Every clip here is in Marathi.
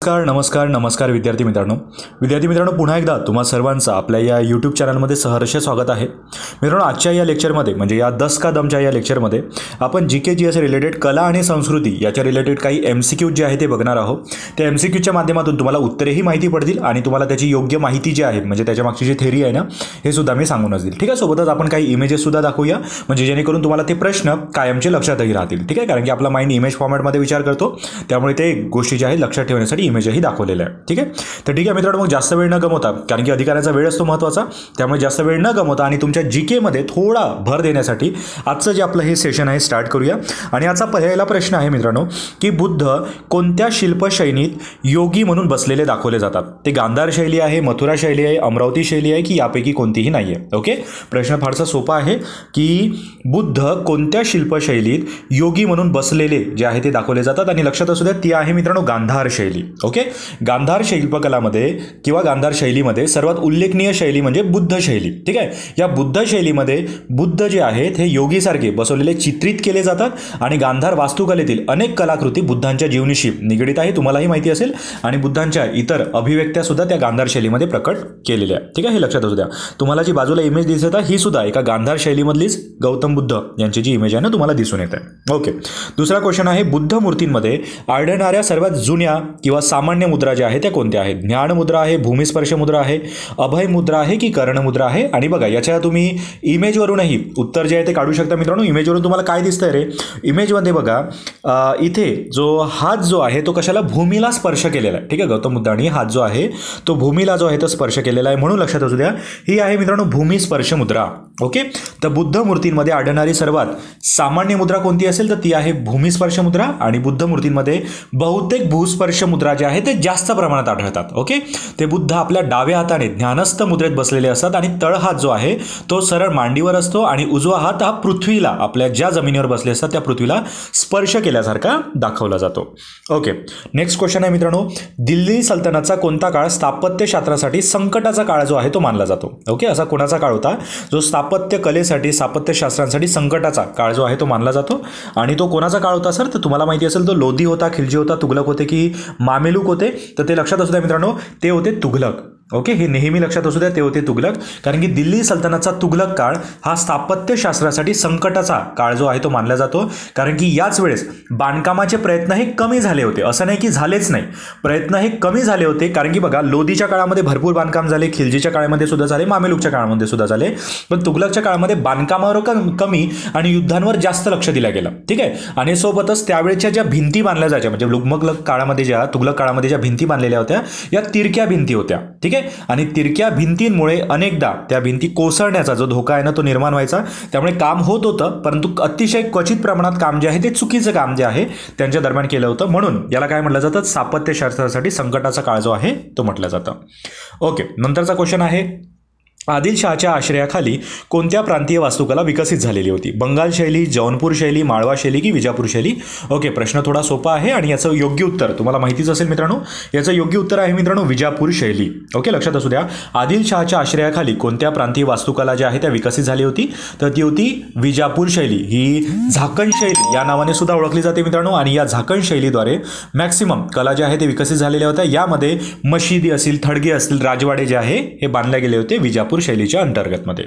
नमस्कार विद्यार्थी मित्रांनो पुन्हा एकदा तुम्हा सर्वांचं आपल्या या यूट्यूब चॅनलमध्ये सहर्ष स्वागत आहे। मित्रांनो, आजच्या या लेक्चरमध्ये म्हणजे या 10 का दमच्या या लेक्चरमध्ये आपण जीके जीएस रिलेटेड कला आणि संस्कृती याच्या रिलेटेड काही MCQ जे आहे ते बघणार आहोत। त्या MCQच्या माध्यमातून तुम्हाला उत्तरेही माहिती पडतील आणि तुम्हाला त्याची योग्य माहिती जी आहे म्हणजे त्याच्या मागची जी थेअरी आहे ना हे सुद्धा मी सांगूनच देईल। ठीक आहे, सोबतच आपण काही इमेजेस सुद्धा दाखवूया म्हणजे जेणेकरून तुम्हाला ते प्रश्न कायमचे लक्षातही राहतील। ठीक आहे, कारण की आपला माइंड इमेज फॉर्मॅटमध्ये विचार करतो, त्यामुळे ते गोष्टी ज्या आहेत लक्षात ठेवण्यासाठी इमेजही दाखवलेलं आहे। ठीक आहे, तर ठीक आहे मित्रांनो, मग जास्त वेळ न गमवता, कारण की अधिकाऱ्याचा वेळ असतो महत्त्वाचा, त्यामुळे जास्त वेळ न गमवता आणि तुमच्या जीके मध्ये थोडा भर देण्यासाठी आजचं जे आपलं हे सेशन आहे स्टार्ट करूया। आणि आजचा पहिला प्रश्न आहे मित्रांनो की बुद्ध कोणत्या शिल्पशैलीत योगी म्हणून बसलेले दाखवले जातात? ते गांधार शैली आहे, मथुरा शैली आहे, अमरावती शैली आहे की यापैकी कोणतीही नाही आहे? ओके, प्रश्न फारसा सोपा आहे की बुद्ध कोणत्या शिल्पशैलीत योगी म्हणून बसलेले जे आहे ते दाखवले जातात आणि लक्षात असू द्या ती आहे मित्रांनो गांधार शैली। ओके, गांधार शिल्पकलामध्ये किंवा गांधार शैलीमध्ये सर्वात उल्लेखनीय शैली म्हणजे बुद्ध शैली। ठीक आहे, या बुद्ध शैलीमध्ये बुद्ध जे आहेत हे योगीसारखे बसवलेले चित्रित केले जातात आणि गांधार वास्तुकलेतील अनेक कलाकृती बुद्धांच्या जीवनीशी निगडित आहे, तुम्हालाही माहिती असेल, आणि बुद्धांच्या इतर अभिव्यक्त्या सुद्धा त्या गांधार शैलीमध्ये प्रकट केलेल्या आहेत। ठीक आहे, हे लक्षात असू द्या। तुम्हाला जी बाजूला इमेज दिसत आहे ही सुद्धा एका गांधार शैलीमधलीच गौतम बुद्ध यांची जी इमेज आहे ना तुम्हाला दिसून येत आहे। ओके, दुसरा क्वेश्चन आहे बुद्ध मूर्तींमध्ये आढळणाऱ्या सर्वात जुन्या किंवा सामान्य मुद्रा ज्या आहेत त्या कोणत्या आहेत? ज्ञान मुद्रा आहे, भूमिस्पर्श मुद्रा आहे, अभय मुद्रा आहे की कर्ण मुद्रा आहे? आणि बघा याच्या तुम्ही इमेजवरूनही उत्तर जे आहे ते काढू शकता मित्रांनो। इमेजवरून तुम्हाला काय दिसतंय रे? इमेजमध्ये बघा इथे जो हात जो आहे तो कशाला भूमीला स्पर्श केलेला आहे। ठीक आहे, गौतम बुद्धांनी हात जो आहे तो भूमीला जो आहे तो स्पर्श केलेला आहे, म्हणून लक्षात असू द्या ही आहे मित्रांनो भूमिस्पर्श मुद्रा। ओके, तर बुद्ध मूर्तींमध्ये आढळणारी सर्वात सामान्य मुद्रा कोणती असेल तर ती आहे भूमिस्पर्श मुद्रा, आणि बुद्ध मूर्तींमध्ये बहुतेक भूस्पर्श मुद्रा जे आहे ते जास्त प्रमाणात आढळतात। ओके, ते बुद्ध आपल्या डाव्या हाताने ध्यानस्थ मुद्रेत बसलेले असतात आणि तळहात जो आहे तो सरळ मांडीवर असतो आणि उजवा हात हा पृथ्वीला, आपल्या ज्या जमिनीवर बसले असतात त्या पृथ्वीला स्पर्श केल्यासारखा दाखवला जातो। ओके, नेक्स्ट क्वेश्चन आहे मित्रांनो, दिल्ली सल्तनतचा कोणता काळ स्थापत्यशास्त्रासाठी संकटाचा काळ जो आहे तो मानला जातो? ओके, असा कोणाचा काळ होता जो स्थापत्य कलेसाठी, स्थापत्यशास्त्रांसाठी संकटाचा काळ जो आहे तो मानला जातो? आणि तो कोणाचा काळ होता सर? तर तुम्हाला माहिती असेल तो लोधी होता, खिलजी होता, तुघलक होते की मामेलुक होते? तर ते लक्षात असू द्या मित्रांनो, ते होते तुघलक। ओके, हे नेहमी लक्षात असू द्या, ते होते तुघलक, कारण की दिल्ली सल्तनतचा तुघलक काळ हा स्थापत्यशास्त्रासाठी संकटाचा काळ जो आहे तो मानला जातो, कारण की याच वेळेस बांधकामाचे प्रयत्न हे कमी झाले होते। असं नाही की झालेच नाही, प्रयत्न हे कमी झाले होते, कारण की बघा लोधीच्या काळामध्ये भरपूर बांधकाम झाले, खिलजीच्या काळामध्ये सुद्धा झाले, मामेलुकच्या काळामध्ये सुद्धा झाले, पण तुघलकच्या काळामध्ये बांधकामावर कमी आणि युद्धांवर जास्त लक्ष दिलं गेलं। ठीक आहे, आणि सोबतच त्यावेळेच्या ज्या भिंती बांधल्या जायच्या म्हणजे तुघलक काळामध्ये ज्या भिंती बांधलेल्या होत्या या तिरक्या भिंती होत्या। ठीक आहे, आणि तिरक्या भिंतींमुळे अनेकदा त्या भिंती कोसळण्याचा जो धोका आहे ना तो निर्माण व्हायचा, त्यामुळे काम होत होतं परंतु अतिशय क्वचित प्रमाणात काम जे आहे ते चुकीचं काम जे आहे त्यांच्या दरम्यान केलं होतं, म्हणून याला काय म्हटलं जातं? स्थापत्यशास्त्रासाठी संकटाचा काळ जो आहे तो म्हटलं जातं। ओके, नंतरचा क्वेश्चन आहे आदिलशहाच्या आश्रयाखाली कोणत्या प्रांतीय वास्तुकला विकसित झालेली होती? बंगाल शैली, जौनपूर शैली, माळवा शैली की विजापूर शैली? ओके, प्रश्न थोडा सोपा आहे आणि याचं योग्य उत्तर तुम्हाला माहितीच असेल मित्रांनो, याचं योग्य उत्तर आहे मित्रांनो विजापूर शैली। ओके, लक्षात असू द्या, आदिलशहाच्या आश्रयाखाली कोणत्या प्रांतीय वास्तुकला ज्या आहे त्या विकसित झाली होती तर ती होती विजापूर शैली। ही झाकण शैली या नावाने सुद्धा ओळखली जाते मित्रांनो, आणि या झाकण शैलीद्वारे मॅक्सिमम कला ज्या आहे ते विकसित झालेल्या होत्या। यामध्ये मशिदी असतील, थडगे असतील, राजवाडे जे आहे हे बांधले गेले होते विजापूर शैलीच्या अंतर्गतमध्ये।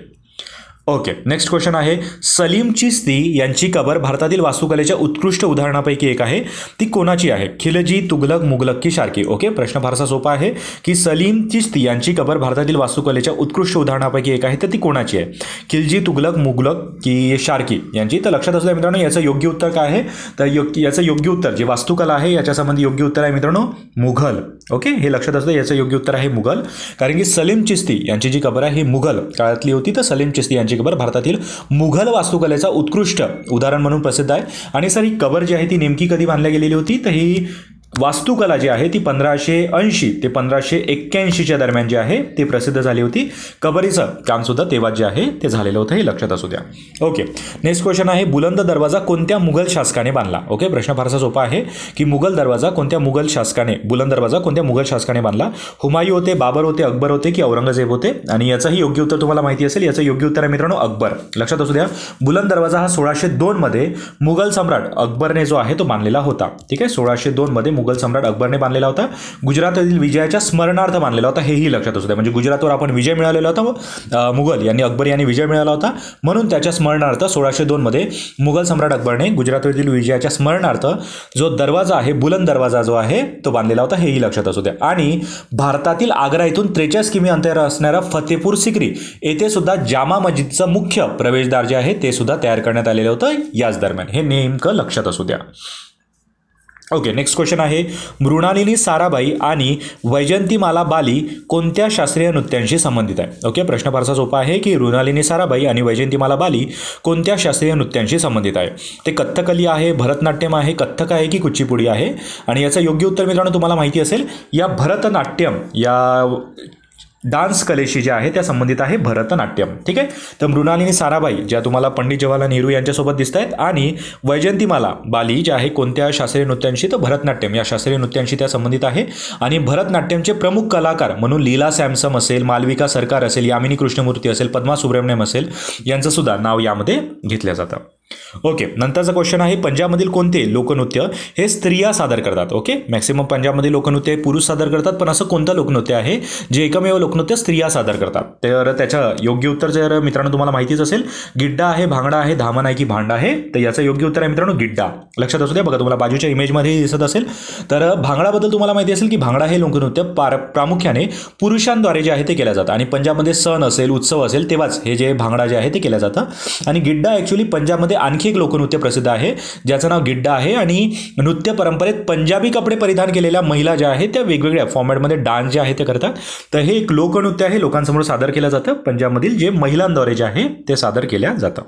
ओके, नेक्स्ट क्वेश्चन आहे सलीम चिश्ती यांची कबर भारतातील वास्तुकलेच्या उत्कृष्ट उदाहरणापैकी एक आहे, ती कोणाची आहे? खिलजी, तुघलक, मुघलक की शार्की? ओके, प्रश्न फारसा सोपा आहे की सलीम चिश्ती यांची कबर भारतातील वास्तुकलेच्या उत्कृष्ट उदाहरणापैकी एक आहे, तर ती कोणाची आहे? खिलजी, तुघलक, मुघलक की शार्की यांची? तर लक्षात असू द्या मित्रांनो, याचं योग्य उत्तर काय आहे? तर याचं योग्य उत्तर जे वास्तुकला आहे याच्या संबंधी योग्य उत्तर आहे मित्रांनो मुघल। ओके, हे लक्षात असू द्या, याचं योग्य उत्तर आहे मुघल, कारण की सलीम चिश्ती यांची जी कबर आहे ही मुघल काळातली होती, तर सलीम चिश्ती यांची कबर भारतातील मुघल वास्तुकलेचा उत्कृष्ट उदाहरण म्हणून प्रसिद्ध आहे। आणि सर ही कबर जी आहे ती नेमकी कधी बांधल्या गेलेली होती? तर ही वास्तुकला जी आहे ती 1580 ते 1581च्या दरम्यान जे आहे ते प्रसिद्ध झाली होती। कबरीचं काम सुद्धा तेव्हा जे आहे ते झालेलं होतं, हे लक्षात असू द्या। ओके, नेक्स्ट क्वेश्चन आहे बुलंद दरवाजा कोणत्या मुघल शासकाने बांधला? ओके, प्रश्न फारसा सोपा आहे की बुलंद दरवाजा कोणत्या मुघल शासकाने बांधला? हुमायूं होते, बाबर होते, अकबर होते की औरंगजेब होते? आणि याचंही योग्य उत्तर तुम्हाला माहिती असेल, याचं योग्य उत्तर आहे मित्रांनो अकबर। लक्षात असू द्या, बुलंद दरवाजा हा 1602 मध्ये मुघल सम्राट अकबरने जो आहे तो बांधलेला होता। ठीक आहे, 1602 मध्ये मुघल सम्राट अकबरने बांधलेला होता. गुजरातवरील विजयाच्या स्मरणार्थ बांधलेला होता, हेही लक्षात असू द्या. म्हणजे गुजरातवर आपण विजय मिळवलेला होता, मुघल यांनी अकबर यांनी विजय मिळवला होता, म्हणून त्याच्या स्मरणार्थ 1602 मध्ये मुघल सम्राट अकबरने गुजरातवरील विजयाच्या स्मरणार्थ जो दरवाजा आहे, बुलंद दरवाजा जो आहे तो बांधलेला होता, हेही लक्षात असू द्या. आणि भारतातील आग्रा इथून 43 किमी अंतर असणारा फतेपूर सिक्री येथे सुद्धा जामा मस्जिदचं मुख्य प्रवेशद्वार जे आहे ते सुद्धा तयार करण्यात आलेलं होतं याच दरम्यान. हे नेमकं लक्षात असू द्या. ओके, नेक्स्ट क्वेश्चन आहे, मृणालिनी साराभाई आणि वैजंतीमाला बाली कोणत्या शास्त्रीय नृत्यांशी संबंधित आहे? ओके, प्रश्न फारसा सोपा आहे की मृणालिनी साराभाई आणि वैजंतीमाला बाली कोणत्या शास्त्रीय नृत्यांशी संबंधित आहे? ते कथ्थकली आहे, भरतनाट्यम आहे, कथ्थक आहे की कुचिपुडी आहे? आणि याचं योग्य उत्तर मित्रांनो तुम्हाला माहिती असेल, या भरतनाट्यम या डान्स कलेशी जे आहे त्या संबंधित आहे भरतनाट्यम. ठीक आहे, तर मृणालिनी साराभाई ज्या तुम्हाला पंडित जवाहरलाल नेहरू यांच्यासोबत दिसत आहेत आणि वैजंतीमाला बाली ज्या आहे कोणत्या शास्त्रीय नृत्यांशी, तर भरतनाट्यम या शास्त्रीय नृत्यांशी त्या संबंधित आहे. आणि भरतनाट्यमचे प्रमुख कलाकार म्हणून लीला सॅमसम असेल, मालविका सरकार असेल, यामिनी कृष्णमूर्ती असेल, पद्मा सुब्रमण्यम असेल, यांचं सुद्धा नाव यामध्ये घेतलं जातं. ओके, नंतरचा क्वेश्चन आहे, पंजाबमधील कोणते लोकनृत्य हे स्त्रिया सादर करतात? ओके, मॅक्सिमम पंजाबमध्ये लोकनृत्य हे पुरुष सादर करतात, पण असं कोणतं लोकनृत्य आहे जे एकमेव लोकनृत्य स्त्रिया सादर करतात? तर त्याचं योग्य उत्तर जर मित्रांनो तुम्हाला माहितीच असेल, गिड्डा आहे, भांगडा आहे, धामण आहे की भांडा आहे? तर याचं योग्य उत्तर आहे मित्रांनो गिड्डा. लक्षात असू द्या, बघा तुम्हाला बाजूच्या इमेजमध्ये दिसत असेल. तर भांगडाबद्दल तुम्हाला माहिती असेल की भांगडा हे लोकनृत्य प्रामुख्याने पुरुषांद्वारे जे आहे ते केलं जातं आणि पंजाबमध्ये सण असेल, उत्सव असेल तेव्हाच हे जे भांगडा जे आहे ते केलं जातं. आणि गिड्डा ॲक्च्युली पंजाबमध्ये आणखी एक लोकनृत्य प्रसिद्ध आहे ज्याचं नाव गिड्डा आहे. आणि नृत्य परंपरेत पंजाबी कपडे परिधान केलेल्या महिला ज्या आहेत त्या वेगवेगळ्या फॉर्मॅटमध्ये डान्स जे आहे ते करतात. तर हे एक लोकनृत्य आहे, लोकांसमोर सादर केलं जातं, पंजाबमधील जे महिलांद्वारे जे आहे ते सादर केल्या जातं.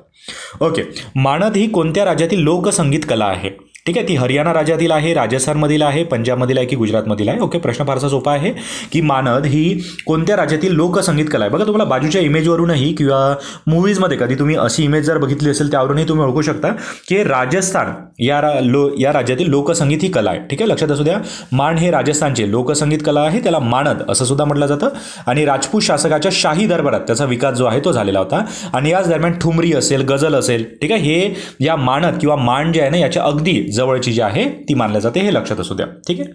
ओके, मानद ही कोणत्या राज्यातील लोकसंगीत कला आहे? ठीक आहे, ती हरियाणा राज्यातील आहे, राजस्थानमधील आहे, पंजाबमधील आहे की गुजरातमधील आहे? ओके, प्रश्न फारसा सोपा आहे की मानद ही कोणत्या राज्यातील लोकसंगीत कला आहे? बघा तुम्हाला बाजूच्या इमेजवरूनही किंवा मूवीजमध्ये कधी तुम्ही अशी इमेज जर बघितली असेल त्यावरूनही तुम्ही ओळखू शकता की राजस्थान या राज्यातील लोकसंगीत ही कला आहे. ठीक आहे, लक्षात असू द्या, मांड हे राजस्थानचे लोकसंगीत कला आहे, त्याला मानद असं सुद्धा म्हटलं जातं. आणि राजपूत शासकाच्या शाही दरबारात त्याचा विकास जो आहे तो झालेला होता. आणि याच दरम्यान ठुमरी असेल, गझल असेल, ठीक आहे, हे या मानद किंवा मांड जे आहे ना याच्या अगदी जवळची जी आहे ती मानल्या जाते, हे लक्षात असू द्या. ठीक आहे.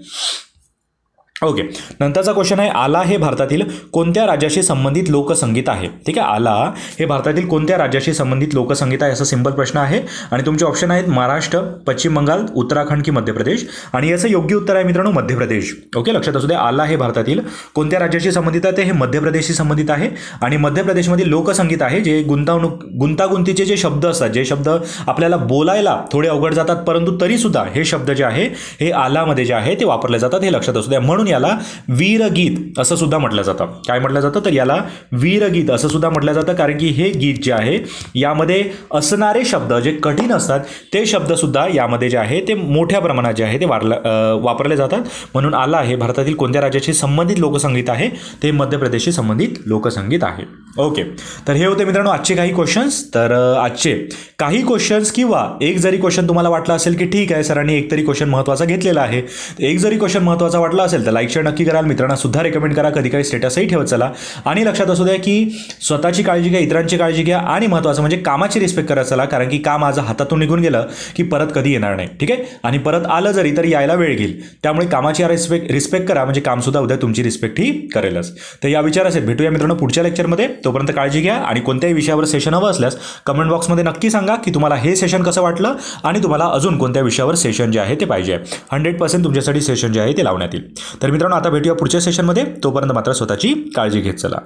ओके, नंतरचा क्वेश्चन आहे, आला हे भारतातील कोणत्या राज्याशी संबंधित लोकसंगीत आहे? ठीक आहे, आला हे भारतातील कोणत्या राज्याशी संबंधित लोकसंगीत आहे? असा सिंपल प्रश्न आहे. आणि तुमचे ऑप्शन आहेत महाराष्ट्र, पश्चिम बंगाल, उत्तराखंड की मध्य प्रदेश? आणि याचं योग्य उत्तर आहे मित्रांनो मध्य प्रदेश. ओके, लक्षात असू द्या, आला हे भारतातील कोणत्या राज्याशी संबंधित आहे? ते हे मध्य प्रदेशशी संबंधित आहे. आणि मध्य प्रदेशमधील लोकसंगीत आहे जे गुंतागुंतीचे जे शब्द असतात, जे शब्द आपल्याला बोलायला थोडे अवघड जातात, परंतु तरीसुद्धा हे शब्द जे आहे हे आलामध्ये जे आहे ते वापरले जातात, हे लक्षात असू द्या. म्हणून याला वीरगीत असं सुद्धा म्हटलं जातं. काय म्हटलं जातं? तर याला वीरगीत असं सुद्धा म्हटलं जातं, कारण की हे गीत जे आहे यामध्ये असणारे शब्द जे कठीण असतात ते शब्द सुद्धा यामध्ये जे आहे ते मोठ्या प्रमाणात जे आहे ते वापरले जातात. म्हणून आला हे भारतातील कोणत्या राज्याशी संबंधित लोकसंगीत आहे? ते मध्य प्रदेशशी संबंधित लोकसंगीत आहे. ओके, तर हे होते मित्रांनो आजचे काही क्वेश्चन्स. तर आजचे काही क्वेश्चन्स किंवा एक जरी क्वेश्चन तुम्हाला वाटला असेल की ठीक आहे सरांनी एक तरी क्वेश्चन महत्त्वाचा घेतलेला आहे, एक जरी क्वेश्चन महत्त्वाचा वाटला असेल तर लाईक शेअर नक्की कराल, मित्रांना सुद्धा रेकमेंड करा, कधी काही स्टेटसही ठेवत चला. आणि लक्षात असू द्या की स्वतःची काळजी घ्या, इतरांची काळजी घ्या आणि महत्त्वाचं म्हणजे कामाची रिस्पेक्ट करत चला, कारण की काम आज हातातून निघून गेलं की परत कधी येणार नाही. ठीक आहे, आणि परत आलं जरी तरी यायला वेळ घेईल, त्यामुळे कामाची रिस्पेक्ट करा, म्हणजे काम सुद्धा उद्या तुमची रिस्पेक्ट ही करेलच. तर या विचार असेल, भेटूया मित्रांनो पुढच्या लेक्चरमध्ये. तोपर्यंत काळजी घ्या आणि कोणत्याही विषयावर सेशन हवं असल्यास कमेंट बॉक्समध्ये नक्की सांगा की तुम्हाला हे सेशन कसं वाटलं आणि तुम्हाला अजून कोणत्या विषयावर सेशन जे आहे ते पाहिजे. 100% तुमच्यासाठी सेशन जे आहे ते लावण्यात येईल. तर मित्रांनो आता भेटूया पुढच्या सेशनमध्ये. तोपर्यंत मात्र स्वतःची काळजी घेत चला.